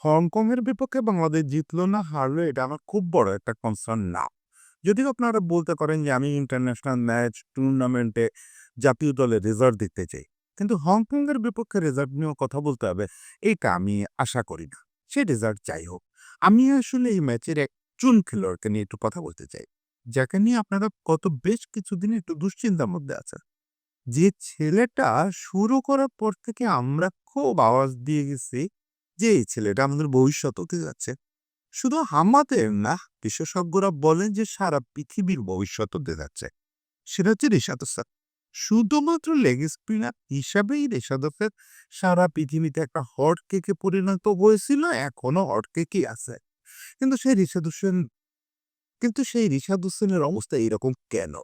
হংকংয়ের বিপক্ষে বাংলাদেশ জিতলো না হারলো এটা আমার খুব বড় একটা কনসার্ন না। যদিও আপনারা বলতে পারেন যে আমি ইন্টারন্যাশনাল ম্যাচ টুর্নামেন্টে জাতীয় দলের রেজাল্ট দিতে চাই। কিন্তু হংকংয়ের বিপক্ষে রেজাল্ট নিয়েও কথা বলতে হবে এটা আমি আশা করি না। সে রেজাল্ট যাই হোক। আমি আসলে এই ম্যাচের একজন খেলোয়াড়কে নিয়ে একটু কথা বলতে চাই। যাকে নিয়ে আপনারা গত বেশ কিছুদিন একটু দুশ্চিন্তার মধ্যে আছেন। যে ছেলেটা শুরু করার পর থেকে আমরা খুব আওয়াজ দিয়ে গেছি যে এই ছেলেটা আমাদের ভবিষ্যৎ হতে যাচ্ছে। শুধু আমাদের না, বিশেষজ্ঞরা বলেন যে সারা পৃথিবীর ভবিষ্যৎ হতে যাচ্ছে। সেটা হচ্ছে রিশাদ হোসেন। শুধুমাত্র লেগ স্পিনার হিসাবেই রিশাদ হোসেন সারা পৃথিবীতে একটা হট কেকে পরিণত হয়েছিল, এখনো হট কেকই আছে। কিন্তু সেই রিশাদ হোসেন কিন্তু সেই রিশাদ হোসেনের অবস্থা এইরকম কেন?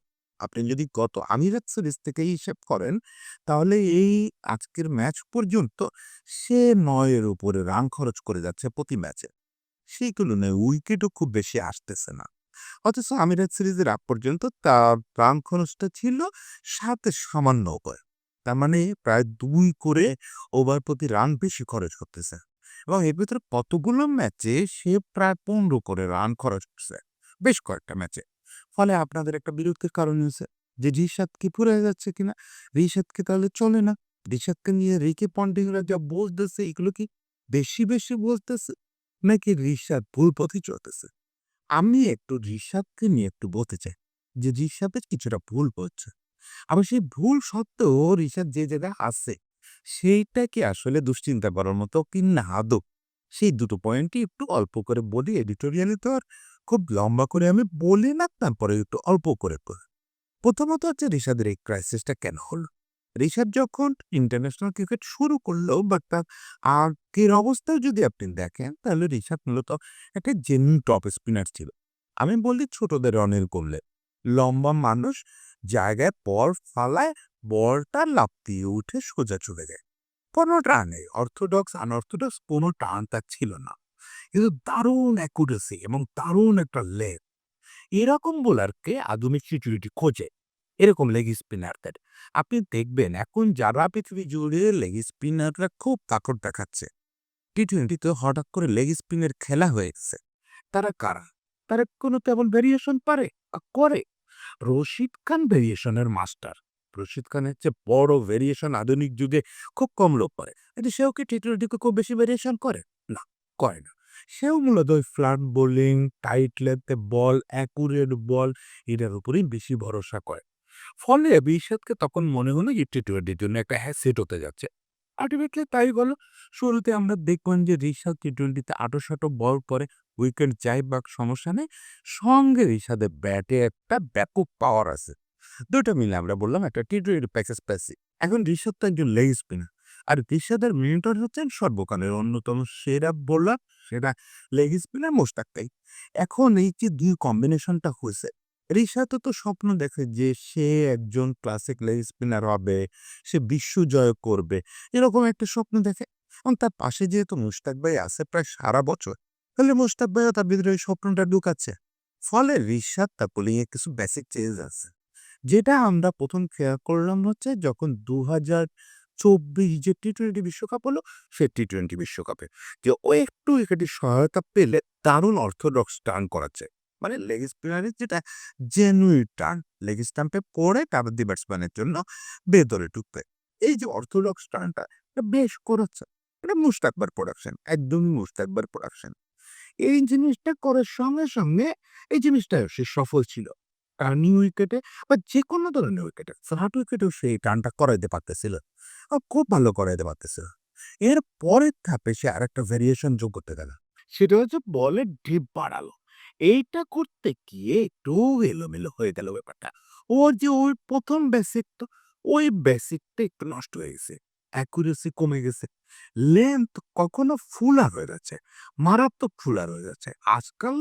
আপনি যদি গত আমিরাত সিরিজ থেকে হিসেব করেন, তাহলে এই আজকের ম্যাচ পর্যন্ত সে ৯ এর উপরে রান খরচ করে যাচ্ছে প্রতি ম্যাচে। সেই তুলনায় উইকেটও খুব বেশি আসতেছে না। অথচ আমিরাত সিরিজের আগ পর্যন্ত তার রান খরচটা ছিল ৭ এর সামান্য উপরে। তার মানে প্রায় ২ করে ওভার প্রতি রান বেশি খরচ করতেছে। এবং এর ভেতরে কতগুলো ম্যাচে সে প্রায় ১৫ করে রান খরচ করছে। বেশ কয়েকটা ম্যাচে। ফলে আপনাদের একটা বিরক্তির কারণ হয়েছে যে রিশাদ কি ফুরায় যাচ্ছে কিনা? রিশাদ কি তাহলে চলে না? রিশাদকে নিয়ে রিকি পন্টিংরা যা বলতেছে এগুলো কি বেশি বলতেছে? নাকি রিশাদ ভুল পথে চলতেছে? আমি একটু রিশাদকে নিয়ে একটু বলতে চাই যে রিশাদের কিছুটা ভুল করছে। আবার সেই ভুল সত্ত্বেও রিশাদ যে জায়গায় আছে সেইটা কি আসলে দুশ্চিন্তা করার মতো কি না আদৌ? সেই দুটো পয়েন্টই একটু অল্প করে বলি। এডিটোরিয়ালে তো আর খুব লম্বা করে আমি বলি না, তারপরে একটু অল্প করে করি। প্রথমত হচ্ছে রিশাদের এই ক্রাইসিসটা কেন হলো? রিশাদ যখন ইন্টারন্যাশনাল ক্রিকেট শুরু করলো বা তার আগের অবস্থায় যদি আপনি দেখেন, তাহলে রিশাদ মূলত একটা জেনুইন টপ স্পিনার ছিল। আমি বলি ছোটদের অনিল কুম্বলে। লম্বা মানুষ, জায়গায় বল ফালায়, বলটা লাফ দিয়ে উঠে সোজা চলে যায়। কোনো টার্ন নেই। অর্থোডক্স আনঅর্থোডক্স কোনো টার্ন তার ছিল না। কিন্তু দারুণ অ্যাকুরেসি এবং দারুণ একটা লেগ। এরকম বোলারকে আধুনিক টি-টোয়েন্টি খোঁজে। এরকম লেগ স্পিনারদের। আপনি দেখবেন এখন যারা পৃথিবী জুড়ে লেগ স্পিনাররা খুব তাকড় দেখাচ্ছে। টি-টোয়েন্টিতে হঠাৎ করে লেগ স্পিনের খেলা হয়ে গেছে। তারা কারা? তারা কোনো তেমন ভেরিয়েশন পারে? করে। রশিদ খান ভেরিয়েশনের মাস্টার। রশিদ খানের চেয়ে বড় ভেরিয়েশন আধুনিক যুগে খুব কম লোক করে। কিন্তু সেও কি টি-টোয়েন্টিকে খুব বেশি ভেরিয়েশন করে? না, করে না। সেও মূলত ওই ফ্ল্যাট বোলিং, টাইট লেন্থে বল, অ্যাকুরেট বল এটার উপরেই বেশি ভরসা করে। ফলে বিশাদকে তখন মনে হলো যে টি-টোয়েন্টির জন্য একটা হ্যাসেট হতে যাচ্ছে। আল্টিমেটলি তাই হলো। শুরুতে আমরা দেখবেন যে রিশাদ টি-টোয়েন্টিতে আঁটো-সাঁটো বল করে, উইকেট যাই বাক সমস্যা নেই। সঙ্গে রিশাদের ব্যাটে একটা ব্যাপক পাওয়ার আছে। ২ টা মিলে আমরা বললাম একটা টি-টোয়েন্টি প্যাকেজ পেয়েছি। এখন রিশাদ তো একজন লেগ স্পিনার। আর রিশাদের মেন্টর হচ্ছেন সর্বকালের অন্যতম সেরা বোলার, সেরা লেগ স্পিনার মোশতাক তাই। এখন এই যে ২ কম্বিনেশনটা হইছে, রিশাদও তো স্বপ্ন দেখে যে সে একজন ক্লাসিক লেগ স্পিনার হবে, সে বিশ্ব জয় করবে। এরকম একটা স্বপ্ন দেখে। এবং তার পাশে যেহেতু মুশতাক ভাই আছে প্রায় সারা বছর, তাহলে মুশতাক ভাইও তার ভিতরে ওই স্বপ্নটা ঢুকাচ্ছে। ফলে রিশাদ তার বোলিংয়ে কিছু বেসিক চেঞ্জ আছে। যেটা আমরা ১ম খেয়াল করলাম হচ্ছে যখন ২০২৪ যে টি-টোয়েন্টি বিশ্বকাপ হলো, সে টি-টোয়েন্টি বিশ্বকাপে। যে ও একটু উইকেটের সহায়তা পেলে দারুণ অর্থোডক্স টার্ন করাচ্ছে। মানে লেগ স্পিনারের যেটা জেনুইন টার্ন, লেগ স্টাম্পে পড়ে কাভার দিয়ে ব্যাটসম্যানের জন্য ভেতরে ঢুকবে। এই যে অর্থোডক্স টার্নটা এটা বেশ করেছে। এটা মুশতাকবার প্রোডাকশন, একদমই মুশতাকবার প্রোডাকশন। এই জিনিসটা করার সঙ্গে এই জিনিসটাও সে সফল ছিল। টার্নিং উইকেটে বা যেকোনো ধরনের উইকেটে, ফ্ল্যাট উইকেটেও সে এই টার্নটা করাইতে পারতেছিল। খুব ভালো করাইতে পারতেছিল। এর পরের ধাপে সে আরেকটা ভেরিয়েশন যোগ করতে গেল। সেটা হচ্ছে বলের ডিপ বাড়ালো। এইটা করতে গিয়ে একটু এলোমেলো হয়ে গেল ব্যাপারটা। ওর যে ওই ১ম বেসিকটা, ওই বেসিকটা একটু নষ্ট হয়ে গেছে। অ্যাকুরেসি কমে গেছে। লেংথ কখনো ফুলার হয়ে যাচ্ছে। মারাত্মক ফুলার হয়ে যাচ্ছে। আজকাল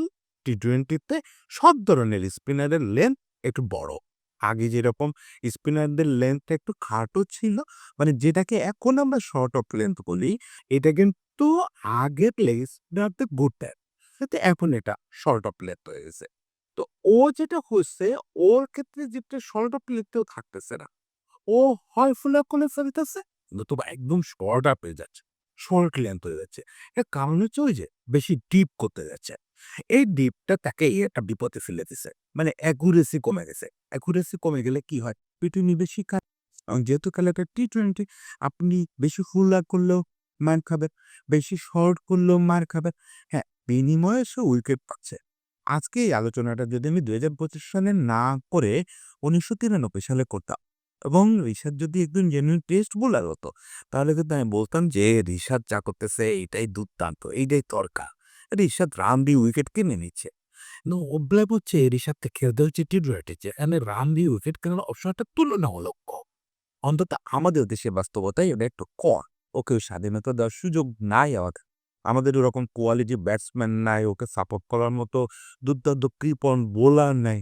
টি-টোয়েন্টিতে সব ধরনের স্পিনারের লেন্থ একটু বড়। আগে যেরকম স্পিনারদের লেন্থটা একটু খাটো ছিল, মানে যেটাকে এখন আমরা শর্ট অফ লেন্থ বলি, এটা কিন্তু আগের লেগ স্পিনারদের ঘুরতেন। কিন্তু এখন এটা শর্ট অফ লেন্থ হয়ে গেছে। তো ও যেটা হচ্ছে, ওর ক্ষেত্রে যেটা শর্ট অফ লেন্থেও থাকতেছে না। ও হয় ফুলা করে ফেলতেছে, নতুবা একদম শর্ট আপ হয়ে যাচ্ছে। শর্ট লেন্থ হয়ে যাচ্ছে। এর কারণ হচ্ছে ওই যে বেশি ডিপ করতে যাচ্ছে। এই ডিপটা তাকে একটা বিপদে ফেলে দিছে। মানে অ্যাকুরেসি কমে গেছে। অ্যাকুরেসি কমে গেলে কি হয়? পিটুনি বেশি খায়। যেহেতু খেলা একটা টি-20 আপনি বেশি ফুল করলেও মার খাবেন, বেশি শর্ট করলেও মার খাবেন। হ্যাঁ, বিনিময়ে সে উইকেট পাচ্ছে। আজকে এই আলোচনাটা যদি আমি ২০২৫ সালে না করে ১৯৯৩ সালে করতাম এবং রিশাদ যদি একজন জেনুইন টেস্ট বোলার হতো, তাহলে কিন্তু আমি বলতাম যে রিশাদ যা করতেছে এইটাই দুর্দান্ত, এইটাই তরকা। রিশাদ রান দিয়ে উইকেট কিনে নিচ্ছে। কিন্তু প্রবলেম হচ্ছে রিশাদকে খেলতে হচ্ছে টি-20 এখানে রান দিয়ে উইকেট কেনার অপশনটা তুলনামূলক কম। অন্তত আমাদের দেশের বাস্তবতায় এটা একটু কম। ওকে ওই স্বাধীনতা দেওয়ার সুযোগ নাই আমাদের। আমাদের ওরকম কোয়ালিটি ব্যাটসম্যান নাই, ওকে সাপোর্ট করার মতো দুর্দান্ত কৃপণ বোলার নাই।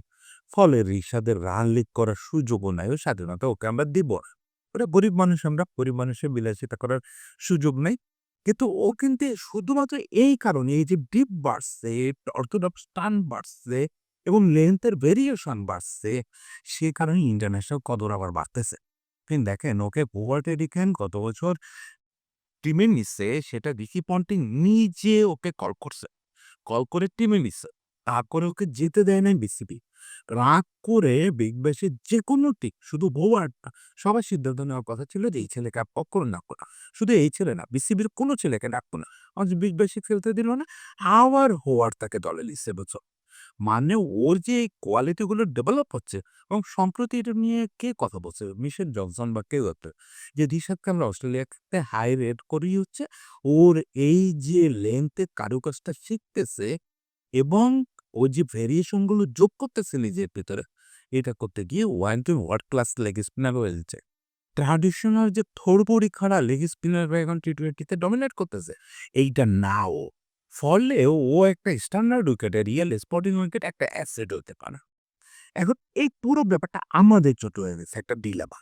ফলে রিশাদের রান লিক করার সুযোগও নাই। ওই স্বাধীনতা ওকে আমরা দিব না। ওরা গরিব মানুষ আমরা, গরিব মানুষের বিলাসিতা করার সুযোগ নাই। কিন্তু ও কিন্তু শুধুমাত্র এই কারণে এই যে ডিপ বাড়ছে, অর্থোডক্স টার্ন বাড়ছে এবং লেন্থের ভেরিয়েশন বাড়ছে, সে কারণে ইন্টারন্যাশনাল কদর আবার বাড়তেছে। আপনি দেখেন ওকে ওভার টেডিকেন গত বছর টিমে নিছে সেটা রিকি পন্টিং নিজে ওকে কল করছে। কল করে টিমে নিছে। তারপরে ওকে যেতে দেয় নাই বিসিবি। রাগ করে বিগ ব্যাশের যেকোনো টিম শুধু বোওয়ার্ড না, সবার সিদ্ধান্ত নেওয়ার কথা ছিল যে এই ছেলেকে আর কখনো ডাকবো না। শুধু এই ছেলে না, বিসিবির কোনো ছেলেকে ডাকবো না। আজ বিগ ব্যাশে খেলতে দিল না। আবার হোয়ার্ড তাকে দলে নিছে বুঝছো? মানে ওর যে কোয়ালিটি গুলো ডেভেলপ হচ্ছে এবং সম্প্রতি এটা নিয়ে কে কথা বলছে? মিশেল জনসন বা কেউ একটা। যে রিশাদকে আমরা অস্ট্রেলিয়াতে হাই রেট করি হচ্ছে ওর এই যে লেন্থের কারুকাজটা শিখতেছে এবং ও যে ভেরিয়েশন গুলো যোগ করতেছে নিজের ভেতরে, এটা করতে গিয়ে ওয়ান টু ওয়ার্ল্ড ক্লাস লেগ স্পিনার হয়ে যাচ্ছে। ট্র্যাডিশনাল যে থোড়বড়ি খাড়া লেগ স্পিনাররা এখন টি-20 তে ডমিনেট করতেছে, এইটা না ও। ফলে ও একটা স্ট্যান্ডার্ড উইকেটে রিয়াল স্পোর্টিং উইকেট একটা অ্যাসেট হতে পারে। এখন এই পুরো ব্যাপারটা আমাদের জন্য হয়ে গেছে একটা ডিলেমা।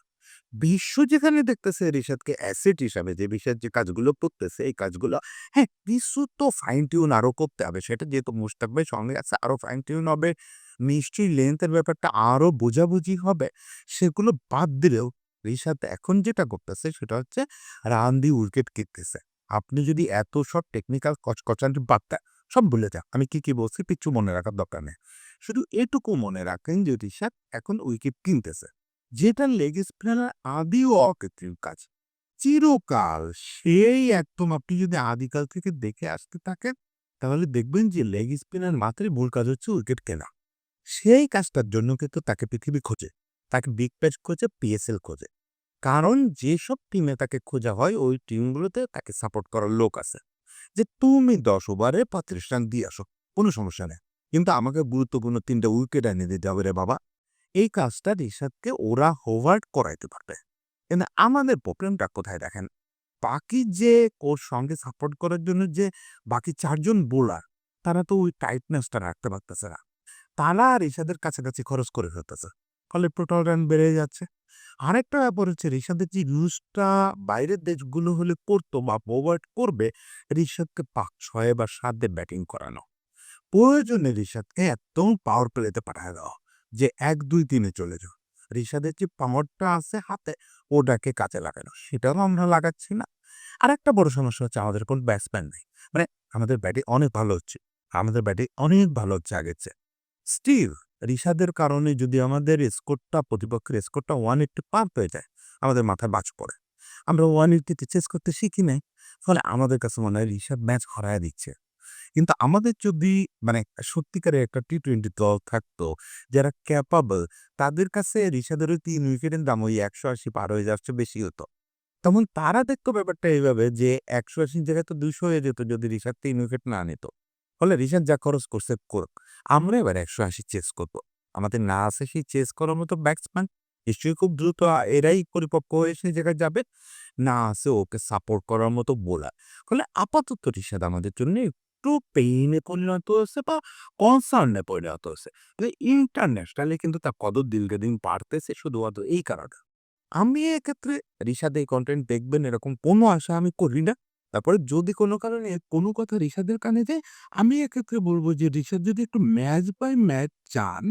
বিশ্ব যেখানে দেখতেছে রিশাদকে অ্যাসেট হিসাবে যে রিশাদ যে কাজগুলো করতেছে এই কাজগুলো হ্যাঁ, কিছু তো ফাইন টিউন আরো করতে হবে। সেটা যেহেতু মুশতাক ভাই সঙ্গে আছে আরো ফাইন টিউন হবে। নিশ্চয়ই লেন্থের ব্যাপারটা আরো বোঝাবুঝি হবে। সেগুলো বাদ দিলেও রিশাদ এখন যেটা করতেছে সেটা হচ্ছে রান দিয়ে উইকেট কিনতেছে। আপনি যদি এত সব টেকনিক্যাল কচকচানি বাদ দেন, সব ভুলে যান। আমি কি বলছি কিচ্ছু মনে রাখার দরকার নেই। শুধু এটুকু মনে রাখেন যে রিশাদ এখন উইকেট কিনতেছে। যেটা লেগ স্পিনারের আদি ও অকৃত্রিম কাজ। চিরকাল সেই একদম আপনি যদি আদিকাল থেকে দেখে আসতে থাকেন, তাহলে দেখবেন যে লেগ স্পিনার মাত্রই মূল কাজ হচ্ছে উইকেট কেনা। সেই কাজটার জন্য কিন্তু তাকে পৃথিবী খোঁজে। তাকে বিগ ব্যাশ খোঁজে, পিএসএল খোঁজে। কারণ যেসব টিমে তাকে খোঁজা হয় ওই টিমগুলোতে তাকে সাপোর্ট করার লোক আছে। যে তুমি ১০ ওভারে ৩৫ রান দিয়ে আসো, কোনো সমস্যা নেই। কিন্তু আমাকে গুরুত্বপূর্ণ ৩ টা উইকেট এনে দিতে হবে রে বাবা। এই কাজটা রিশাদকে ওরা হোভার্ড করাইতে পারবে। কিন্তু আমাদের প্রবলেমটা কোথায় দেখেন? বাকি যে ওর সঙ্গে সাপোর্ট করার জন্য যে বাকি ৪ জন বোলার, তারা তো ওই টাইটনেসটা রাখতে পারতেছে না। তারা রিশাদের কাছাকাছি খরচ করে ফেলতেছে। ফলে টোটাল রান বেড়ে যাচ্ছে। আরেকটা ব্যাপার হচ্ছে রিশাদের যে ইউজটা বাইরের দেশগুলো হলে করতো বা ফরওয়ার্ড করবে, রিশাদকে ৫, ৬ বা ৭ দিয়ে ব্যাটিং করানো। প্রয়োজনে রিশাদকে একদম পাওয়ার প্লেতে পাঠায় দেওয়া যে ১, ২, ৩ এ চলে যাও। রিশাদের যে পাওয়ারটা আছে হাতে ওটাকে কাজে লাগানো। সেটাও আমরা লাগাচ্ছি না। আরেকটা বড় সমস্যা হচ্ছে আমাদের কোন ব্যাটসম্যান নেই। মানে আমাদের ব্যাটিং অনেক ভালো হচ্ছে। আমাদের ব্যাটিং অনেক ভালো হচ্ছে আগের চেয়ে। স্টিল রিশাদের কারণে যদি আমাদের স্কোরটা প্রতিপক্ষের স্কোরটা 180 পার হয়ে যায়, আমাদের মাথায় বাজ পড়ে। আমরা 180 তে চেস করতে শিখি নাই। ফলে আমাদের কাছে মনে হয় রিশাদ ম্যাচ হারায় দিচ্ছে। কিন্তু আমাদের যদি মানে সত্যিকারের একটা টি-20 দল থাকতো, যারা ক্যাপাবল, তাদের কাছে রিশাদের ওই ৩ উইকেটের দাম ওই ১৮০ পার হয়ে যাচ্ছে বেশি হতো। তখন তারা দেখতো ব্যাপারটা এইভাবে যে ১৮০ র জায়গায় তো ২০০ হয়ে যেত যদি রিশাদ ৩ উইকেট না নিত। ফলে রিশাদ যা খরচ করছে করুক। আমরা এবার ১৮০ চেস করব। আমাদের না আছে সেই চেস করার মতো ব্যাটসম্যান। নিশ্চয়ই খুব দ্রুত এরাই পরিপক্ক হয়ে সেই জায়গায় যাবে। না আছে ওকে সাপোর্ট করার মতো বোলার। ফলে আপাতত রিশাদ আমাদের জন্য একটু পেইনে পরিণত হয়েছে বা কনসার্ন এ পরিণত হয়েছে। ইন্টারন্যাশনালি কিন্তু তার কদর দিনকে দিন বাড়তেছে শুধুমাত্র এই কারণে। আমি এক্ষেত্রে রিশাদ এই কনটেন্ট দেখবেন এরকম কোনো আশা আমি করি না। তারপরে যদি কোনো কারণে কোনো কথা রিশাদের কানে যায়, আমি এক্ষেত্রে বলব যে রিশাদ যদি একটু ম্যাচ বাই ম্যাচ চান,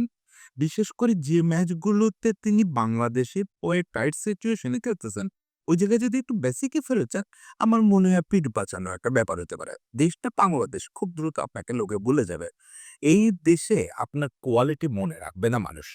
বিশেষ করে যে ম্যাচগুলোতে তিনি বাংলাদেশের হয়ে টাইট সিচুয়েশন এ খেলতেছেন, ওই জায়গায় যদি একটু বেসিকে ফেরত যান, আমার মনে হয় পিঠ বাঁচানো একটা ব্যাপার হতে পারে। দেশটা বাংলাদেশ, খুব দ্রুত আপনাকে লোকে ভুলে যাবে। এই দেশে আপনার কোয়ালিটি মনে রাখবে না মানুষ।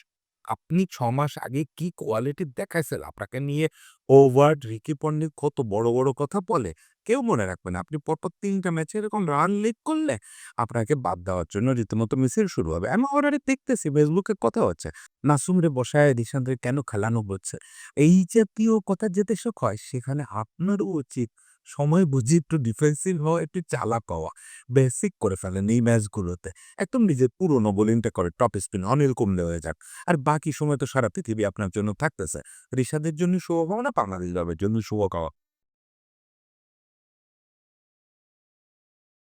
আপনি ৬ মাস আগে কি কোয়ালিটি দেখাইছেন আপনাকে নিয়ে ওভার্ট রিকি পন্ডিং কত বড়, বড় কথা বলে, কেউ মনে রাখবে না। আপনি পরপর ৩ টা ম্যাচে এরকম রান লিক করলে আপনাকে বাদ দেওয়ার জন্য রীতিমতো মিছিল শুরু হবে। আমি অলরেডি দেখতেছি ফেসবুকে কথা হচ্ছে। নাসুমরে বসায় রিশাদরে কেন খেলানো হচ্ছে? এই জাতীয় কথা যে দেশে হয় সেখানে আপনারও উচিত সময় বুঝে একটু ডিফেন্সিভ হওয়া, একটু চালাক হওয়া। বেসিক করে ফেলেন এই ম্যাচগুলোতে। একদম নিজের পুরনো বোলিংটা করে টপ স্পিন অনিল কুম্বলে হয়ে যাক। আর বাকি সময় তো সারা পৃথিবী আপনার জন্য থাকতেছে। রিশাদের জন্য শুভকামনা, বাংলাদেশ দলের জন্য শুভকামনা।